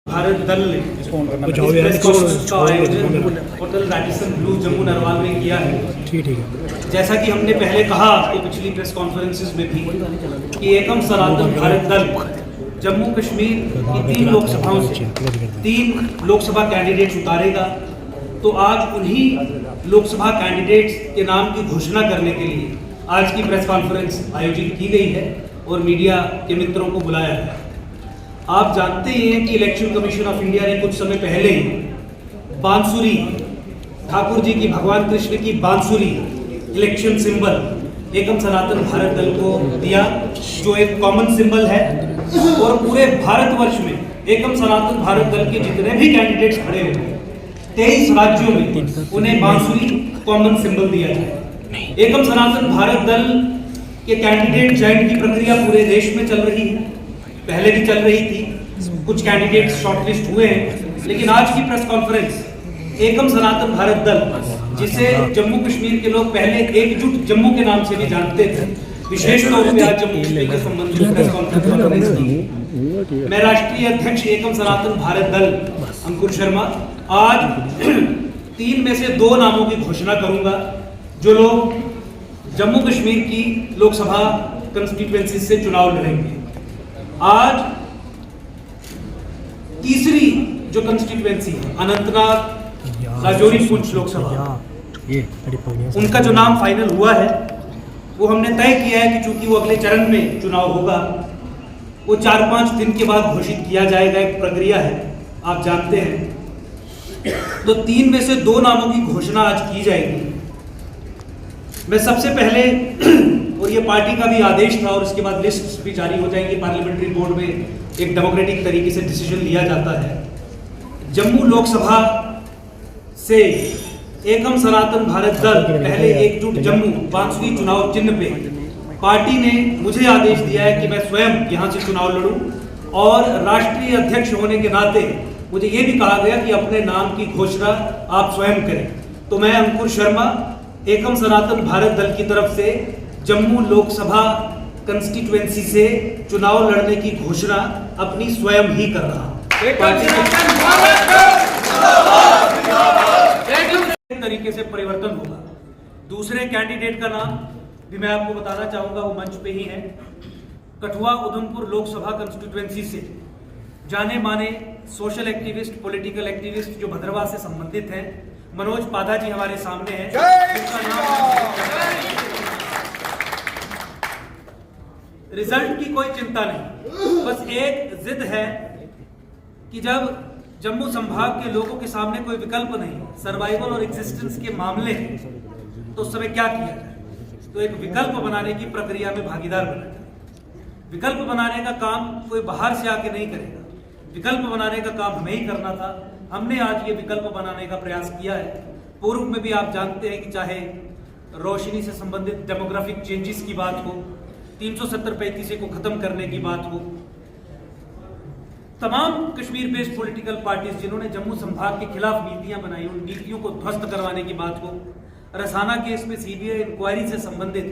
भारत दल ने press conference का आयोजन hotel Radisson Blu Jammu Narwal में किया है। ठीक है। जैसा कि हमने पहले कहा आपको पिछली प्रेस कॉन्फ्रेंसेस में भी कि एकम सनातन भारत दल जम्मू कश्मीर की 3 लोकसभाओं से 3 लोकसभा कैंडिडेट्स उतारेगा। तो आज उन्हीं लोकसभा कैंडिडेट्स के नाम की घोषणा करने के लिए आज की प्रेस कॉन्फ्रेंस आयोजित की गई है और मीडिया के मित्रों को बुलाया है। आप जानते ही हैं कि इलेक्शन कमीशन ऑफ इंडिया ने कुछ समय पहले ही बांसुरी ठाकुर जी की भगवान कृष्ण की बांसुरी इलेक्शन सिंबल एकम सनातन भारत दल को दिया, जो एक कॉमन सिंबल है। और पूरे भारतवर्ष में एकम सनातन भारत दल के जितने भी कैंडिडेट्स खड़े हुए 23 राज्यों में उन्हें बांसुरी कॉमन सिंबल दिया जाए। एकम सनातन भारत दल के कैंडिडेट चयन की प्रक्रिया पूरे देश में चल रही है, पहले भी चल रही थी। कुछ कैंडिडेट्स शॉर्टलिस्ट हुए हैं, लेकिन आज की प्रेस कॉन्फ्रेंस एकम सनातन भारत दल, जिसे जम्मू कश्मीर के लोग पहले एकजुट जम्मू के नाम से भी जानते थे, विशेष तौर पे आज जम्मू कश्मीर के संबंधित प्रेस कॉन्फ्रेंस की। मैं राष्ट्रीय अध्यक्ष एकम सनातन भारत दल अंकुर शर्मा आज 3 में से 2 नामों की घोषणा करूंगा, जो लोग जम्मू कश्मीर की लोकसभा कंस्टिट्यूएंसी से चुनाव लड़ेंगे। आज तीसरी जो कंस्टिट्यूएंसी है अनंतनाग राजौरी पुंछ लोकसभा, उनका जो नाम फाइनल हुआ है वो हमने तय किया है कि चूंकि वो अगले चरण में चुनाव होगा, वो 4-5 दिन के बाद घोषित किया जाएगा। एक प्रक्रिया है, आप जानते हैं। तो 3 में से 2 नामों की घोषणा आज की जाएगी। मैं सबसे पहले, और ये पार्टी का भी आदेश था और उसके बाद लिस्ट भी जारी हो जाएंगी, पार्लियामेंट्री बोर्ड में एक डेमोक्रेटिक तरीके से डिसीजन लिया जाता है। जम्मू लोकसभा से एकम सनातन भारत दल पहले एकजुट जम्मू बांसुरी चुनाव चिन्ह पे पार्टी ने मुझे आदेश दिया है कि मैं स्वयं यहां से चुनाव लड़ूं, और राष्ट्रीय अध्यक्ष होने के नाते मुझे ये भी कहा गया कि अपने नाम की घोषणा आप स्वयं करें। तो मैं अंकुर शर्मा एकम सनातन भारत दल की तरफ से जम्मू लोकसभा कंस्टिट्यूएंसी से चुनाव लड़ने की घोषणा अपनी स्वयं ही कर रहा हूं। तरीके से परिवर्तन होगा। दूसरे कैंडिडेट का नाम भी मैं आपको बताना चाहूंगा, वो मंच पे ही है। कठुआ उधमपुर लोकसभा कंस्टिट्यूएंसी से जाने माने सोशल एक्टिविस्ट, पॉलिटिकल एक्टिविस्ट जो भद्रवाह से संबंधित हैं, मनोज पाधा जी हमारे सामने हैं। रिजल्ट की कोई चिंता नहीं, बस एक जिद है कि जब जम्मू संभाग के लोगों के सामने कोई विकल्प नहीं, सर्वाइवल और एग्जिस्टेंस के मामले हैं, तो उस समय क्या किया जाए। तो एक विकल्प बनाने की प्रक्रिया में भागीदार बना जाए। विकल्प बनाने का काम कोई बाहर से आके नहीं करेगा, विकल्प बनाने का काम हमें ही करना था। हमने आज ये विकल्प बनाने का प्रयास किया है। पूर्व में भी आप जानते हैं कि चाहे रोशनी से संबंधित डेमोग्राफिक चेंजेस की बात हो, 370-35 को खत्म करने की बात हो, तमाम कश्मीर बेस्ड पॉलिटिकल पार्टीज जिन्होंने जम्मू संभाग के खिलाफ नीतियां बनाई, उन नीतियों को ध्वस्त करवाने की बात हो, रसाना केस में सीबीआई इंक्वायरी से संबंधित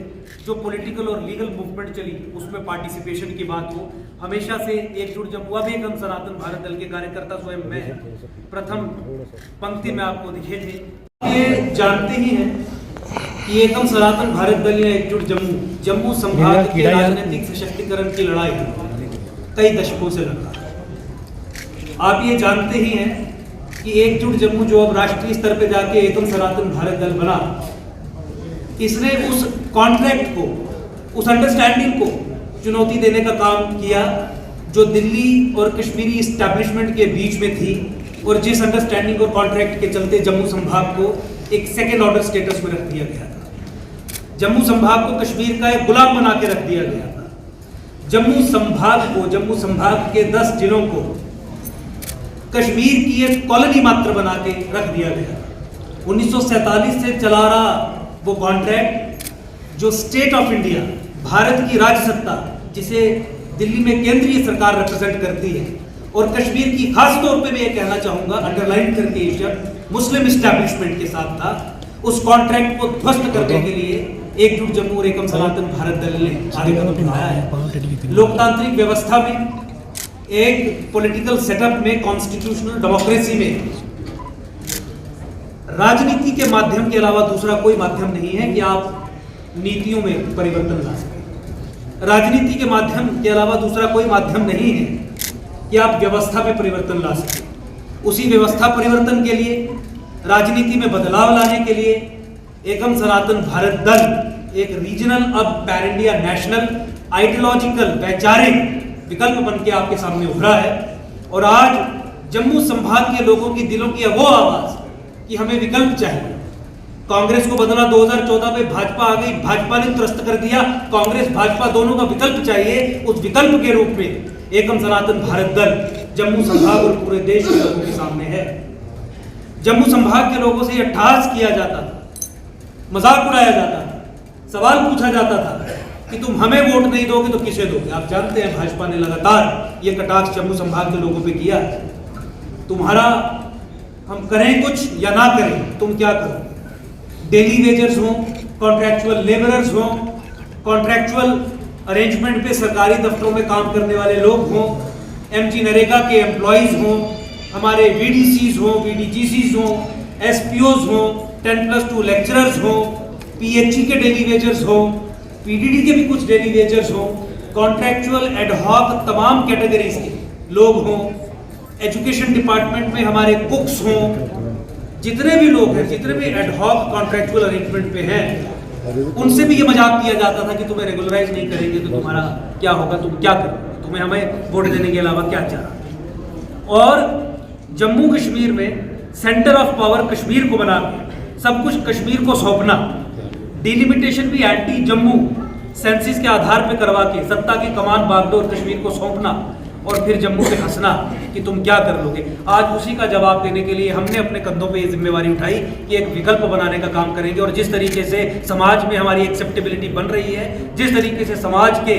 जो पॉलिटिकल और लीगल मूवमेंट चली उसमें पार्टिसिपेशन की बात हो, हमेशा से एकजुट जम्मू अब एकम सनातन भारत दल के कार्यकर्ता स्वयं मैं प्रथम पंक्ति में आपको दिखे थे। ये जानते ही हैं कि एकम सनातन भारत दल या एकजुट जम्मू संभाग के राजनीतिक सशक्तिकरण की लड़ाई कई दशकों से लड़ रहा है। आप ये जानते ही हैं कि एकजुट जम्मू जो अब राष्ट्रीय स्तर पे जाके एकम सनातन भारत दल बना, इसने उस कॉन्ट्रैक्ट को, उस अंडरस्टैंडिंग को चुनौती देने का काम किया जो दिल्ली और कश्मीरी एस्टैब्लिशमेंट के बीच में थी, और जिस अंडरस्टैंडिंग और कॉन्ट्रैक्ट के चलते जम्मू संभाग को एक सेकेंड ऑर्डर स्टेटस में रख दिया गया था। जम्मू संभाग को कश्मीर का एक गुलाम बना के रख दिया गया था। जम्मू संभाग के 10 जिलों को कश्मीर की एक कॉलोनी मात्र बना के रख दिया गया। 1947 से चला रहा वो कॉन्ट्रैक्ट जो स्टेट ऑफ इंडिया, भारत की राज्य सत्ता, जिसे दिल्ली में केंद्रीय सरकार रिप्रेजेंट करती है, और कश्मीर की खास तौर पे मैं ये कहना चाहूंगा, अंडरलाइन करके ये शब्द, मुस्लिम एस्टैब्लिशमेंट के साथ था। उस कॉन्ट्रैक्ट को ध्वस्त करने के लिए एकजुट जम्मू और एकम सनातन भारत दल ने आगे कदम उठाया है। लोकतांत्रिक व्यवस्था में एक पॉलिटिकल सेटअप में, कॉन्स्टिट्यूशनल डेमोक्रेसी में राजनीति के माध्यम के अलावा दूसरा कोई माध्यम नहीं है कि आप नीतियों में परिवर्तन ला सकें। राजनीति के माध्यम के अलावा दूसरा कोई माध्यम नहीं है कि आप व्यवस्था में परिवर्तन ला सकें। उसी व्यवस्था परिवर्तन के लिए, राजनीति में बदलाव लाने के लिए एकम सनातन भारत दल एक रीजनल, अब पैन इंडिया नेशनल, आइडियोलॉजिकल, वैचारिक विकल्प बन के आपके सामने उभरा है। और आज जम्मू संभाग के लोगों की दिलों की वो आवाज कि हमें विकल्प चाहिए। कांग्रेस को बदला 2014 में, भाजपा आ गई, भाजपा ने त्रस्त कर दिया। कांग्रेस भाजपा दोनों का विकल्प चाहिए। उस विकल्प के रूप में एकम सनातन भारत दल जम्मू संभाग और पूरे देश के लोगों के सामने है। जम्मू संभाग के लोगों से यह ठहास किया जाता था, मजाक उड़ाया जाता था, सवाल पूछा जाता था कि तुम हमें वोट नहीं दोगे तो किसे दोगे। आप जानते हैं भाजपा ने लगातार ये कटाक्ष जम्मू संभाग के लोगों पे किया। तुम्हारा हम करें कुछ या ना करें, तुम क्या करो। डेली वेजर्स हो, कॉन्ट्रैक्चुअल लेबरर्स हो, कॉन्ट्रैक्चुअल अरेंजमेंट पे सरकारी दफ्तरों में काम करने वाले लोग हों, एमजी नरेगा के एम्प्लॉयज हों, हमारे वीडीसीज हों, वीडीजीसीज हों, एसपीओज हों, 10+2 लेक्चरर्स हों, पीएचई के डेली वेजर्स हों, पीडीडी के भी कुछ डेली वेजर्स हों, कॉन्ट्रैक्चुअल एडहॉक तमाम कैटेगरीज के लोग हों, एजुकेशन डिपार्टमेंट में हमारे कुक्स हों, जितने भी लोग हैं, जितने भी एडहॉक कॉन्ट्रैक्चुअल अरेंजमेंट पे हैं, उनसे भी ये मजाक किया जाता था कि तुम्हें रेगुलराइज नहीं करेंगे तो तुम्हारा क्या होगा, तुम क्या करोगे, तुम्हें हमें वोट देने के अलावा क्या चाह। और जम्मू कश्मीर में सेंटर ऑफ पावर कश्मीर को बना के सब कुछ कश्मीर को सौंपना, डिलिमिटेशन भी एंटी जम्मू सेंसिस के आधार पे करवा के सत्ता की कमान बागडोर कश्मीर को सौंपना और फिर जम्मू पे हंसना कि तुम क्या कर लोगे। आज उसी का जवाब देने के लिए हमने अपने कंधों पे ये जिम्मेवारी उठाई कि एक विकल्प बनाने का काम करेंगे। और जिस तरीके से समाज में हमारी एक्सेप्टेबिलिटी बन रही है, जिस तरीके से समाज के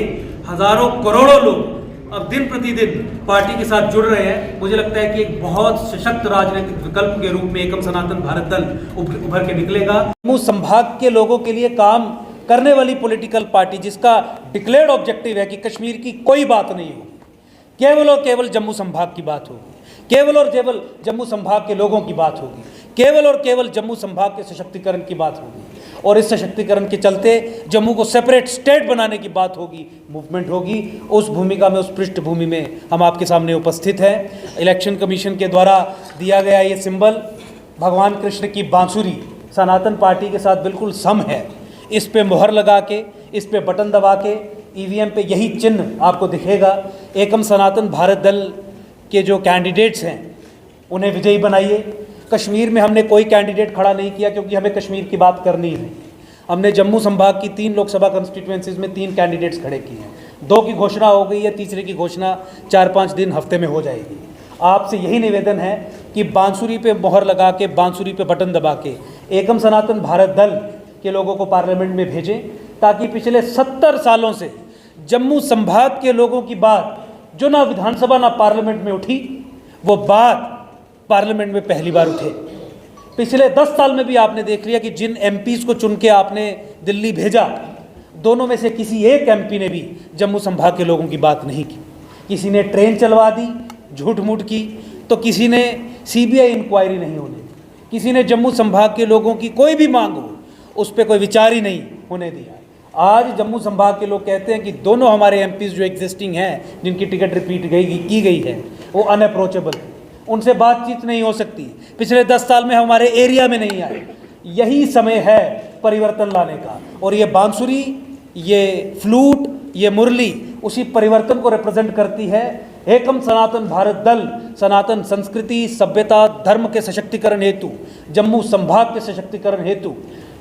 हजारों करोड़ों लोग अब दिन प्रतिदिन पार्टी के साथ जुड़ रहे हैं, मुझे लगता है कि एक बहुत सशक्त राजनीतिक विकल्प के रूप में एकम सनातन भारत दल उभर के निकलेगा। जम्मू संभाग के लोगों के लिए काम करने वाली पॉलिटिकल पार्टी जिसका डिक्लेयर्ड ऑब्जेक्टिव है कि कश्मीर की कोई बात नहीं होगी, केवल और केवल जम्मू संभाग की बात होगी, केवल और केवल जम्मू संभाग के लोगों की बात होगी, केवल और केवल जम्मू संभाग के सशक्तिकरण की बात होगी। और इस सशक्तिकरण के चलते जम्मू को सेपरेट स्टेट बनाने की बात होगी, मूवमेंट होगी। उस भूमिका में, उस पृष्ठभूमि में हम आपके सामने उपस्थित हैं। इलेक्शन कमीशन के द्वारा दिया गया ये सिंबल भगवान कृष्ण की बांसुरी सनातन पार्टी के साथ बिल्कुल सम है। इस पे मोहर लगा के, इस पे बटन दबा के ईवीएम पे यही चिन्ह आपको दिखेगा। एकम सनातन भारत दल के जो कैंडिडेट्स हैं उन्हें विजयी बनाइए। कश्मीर में हमने कोई कैंडिडेट खड़ा नहीं किया क्योंकि हमें कश्मीर की बात करनी है। हमने जम्मू संभाग की 3 लोकसभा कंस्टिट्यूएंसीज में 3 कैंडिडेट्स खड़े किए हैं। 2 की घोषणा हो गई है, तीसरे की घोषणा 4-5 दिन हफ्ते में हो जाएगी। आपसे यही निवेदन है कि बांसुरी पे मोहर लगा के, बांसुरी पे बटन दबा के एकम सनातन भारत दल के लोगों को पार्लियामेंट में भेजें, ताकि पिछले 70 सालों से जम्मू संभाग के लोगों की बात जो ना विधानसभा ना पार्लियामेंट में उठी, वो बात पार्लियामेंट में पहली बार उठे। पिछले 10 साल में भी आपने देख लिया कि जिन एमपीज को चुन के आपने दिल्ली भेजा, दोनों में से किसी एक एमपी ने भी जम्मू संभाग के लोगों की बात नहीं की। किसी ने ट्रेन चलवा दी, झूठ मूठ की, तो किसी ने सीबीआई इंक्वायरी नहीं होने दी, किसी ने जम्मू संभाग के लोगों की कोई भी मांग हो उस पर कोई विचार ही नहीं होने दिया। आज जम्मू संभाग के लोग कहते हैं कि दोनों हमारे एमपीज जो एग्जिस्टिंग हैं, जिनकी टिकट रिपीट की गई है, वो अनअप्रोचेबल है, उनसे बातचीत नहीं हो सकती। पिछले 10 साल में हमारे एरिया में नहीं आए। यही समय है परिवर्तन लाने का। और ये बांसुरी, ये फ्लूट, ये मुरली उसी परिवर्तन को रिप्रेजेंट करती है। एकम सनातन भारत दल सनातन संस्कृति, सभ्यता, धर्म के सशक्तिकरण हेतु, जम्मू संभाग के सशक्तिकरण हेतु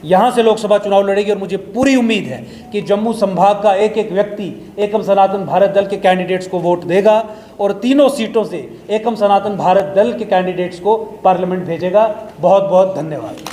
यहाँ से लोकसभा चुनाव लड़ेगी। और मुझे पूरी उम्मीद है कि जम्मू संभाग का एक एक व्यक्ति एकम सनातन भारत दल के कैंडिडेट्स को वोट देगा और तीनों सीटों से एकम सनातन भारत दल के कैंडिडेट्स को पार्लियामेंट भेजेगा। बहुत बहुत धन्यवाद।